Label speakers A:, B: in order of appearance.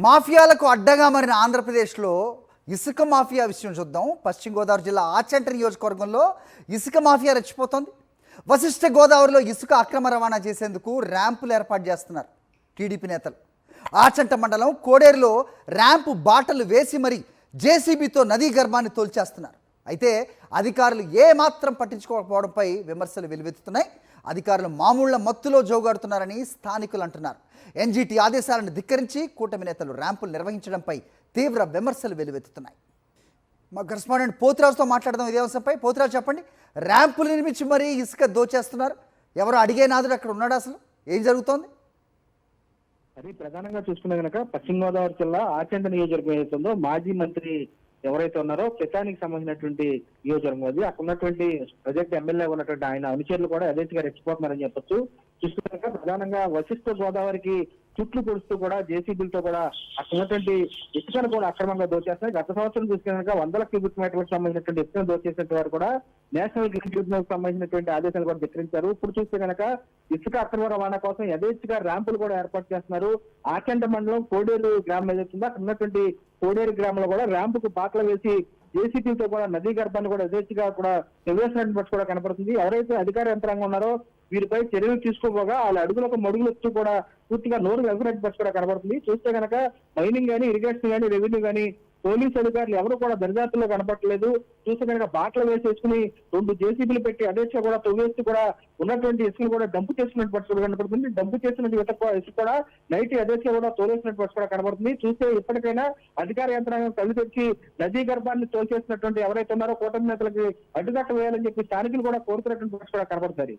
A: మాఫియాలకు అడ్డగా మారిన ఆంధ్రప్రదేశ్లో ఇసుక మాఫియా విషయం చూద్దాం. పశ్చిమ గోదావరి జిల్లా ఆచంట నియోజకవర్గంలో ఇసుక మాఫియా రెచ్చిపోతోంది. వశిష్ఠ గోదావరిలో ఇసుక అక్రమ రవాణా చేసేందుకు ర్యాంపులు ఏర్పాటు చేస్తున్నారు టీడీపీ నేతలు. ఆచంట మండలం కోడేరులో ర్యాంపు బాటలు వేసి మరి జేసీబీతో నదీ గర్భాన్ని తోల్చేస్తున్నారు. అయితే అధికారులు ఏమాత్రం పట్టించుకోకపోవడంపై విమర్శలు వెలువెత్తుతున్నాయి. అధికారులు మామూళ్ల మత్తులో జోగాడుతున్నారని స్థానికులు అంటున్నారు. ఎన్జీటీ ఆదేశాలను ధిక్కరించి కూటమి నేతలు ర్యాంపులు నిర్వహించడంపై తీవ్ర విమర్శలు వెలువెత్తుతున్నాయి. మా కరెస్పాండెంట్ పోతురాజుతో మాట్లాడదాం ఇదే అంశంపై. పోతురాజు, చెప్పండి, ర్యాంపులు నిర్మించి మరీ ఇసుక దోచేస్తున్నారు. ఎవరు అడిగే నాదుడు అక్కడ ఉన్నాడు? అసలు ఏం జరుగుతోంది?
B: అది ప్రధానంగా చూసుకున్న కనుక పశ్చిమ గోదావరి జిల్లా ఆచంట నియోజకవర్గం ఏదైతుందో మాజీ మంత్రి ఎవరైతే ఉన్నారో ప్రచానికి సంబంధించినటువంటి నియోజకవర్గం అది. అక్కడ ఉన్నటువంటి ప్రజెక్ట్ ఎమ్మెల్యే ఉన్నటువంటి ఆయన అనుచరులు కూడా యథేచ్ఛగా రెచ్చిపోతున్నారని చెప్పొచ్చు. చూసుకున్నాక ప్రధానంగా వశిష్ఠ గోదావరికి చుట్లు పొడుస్తూ కూడా జేసీబీలతో కూడా అక్కడ ఉన్నటువంటి ఇసుకను కూడా అక్రమంగా దోచేస్తున్నాయి. గత సంవత్సరం చూసుకున్నాక 100 క్యూబిక్ మీటర్లకు సంబంధించినటువంటి ఇసుకను దోచేసినట్టు వారు కూడా నేషనల్ గ్రీన్ ట్రిబ్యునల్ సంబంధించినటువంటి ఆదేశాలు కూడా ధిక్కరించారు. ఇప్పుడు చూస్తే కనుక ఇసుక అక్రమ రవాణా కోసం యథేచ్ఛగా ర్యాంపులు కూడా ఏర్పాటు చేస్తున్నారు. ఆచంట మండలం కోడేరు గ్రామం ఏదైతుందో అక్కడ ఉన్నటువంటి కోడేరు గ్రామంలో కూడా ర్యాంపుకు బాటలు వేసి జేసీబీతో కూడా నదీ గర్భాన్ని కూడా యథేచ్ఛగా కూడా నివేసినట్టు బట్టి కూడా కనపడుతుంది. ఎవరైతే అధికార యంత్రాంగం ఉన్నారో వీరిపై చర్యలు తీసుకోపోగా వాళ్ళ అడుగులకు మడుగులెత్తు కూడా పూర్తిగా నోరు వెళ్తున్నట్టు బట్టి కూడా కనపడుతుంది. చూస్తే కనుక మైనింగ్ కానీ, ఇరిగేషన్ కానీ, రెవెన్యూ కానీ, పోలీసు అధికారులు ఎవరు కూడా దరిదాపుల్లో కనపడలేదు. చూస్తే కనుక బాటలు వేసేసుకుని 2 జేసీబీలు పెట్టి అదేచ్ఛగా కూడా తొవ్వేస్తూ కూడా ఉన్నటువంటి ఇసుకలు కూడా డంపు చేస్తున్నట్టు బట్టి కూడా కనపడుతుంది. డంపు చేసినట్టు ఇసుక కూడా నైట్ అదేచ్ఛగా కూడా తోలేసినట్టు బట్టి కూడా కనపడుతుంది. చూస్తే ఇప్పటికైనా అధికార యంత్రాంగం కళ్ళు తెచ్చి నదీ గర్భాన్ని తోల్చేసినటువంటి ఎవరైతే ఉన్నారో కూటమి నేతలకి అడ్డుకట్ట వేయాలని చెప్పి స్థానికులు కూడా కోరుతున్నటువంటి బట్టి కూడా కనపడుతుంది.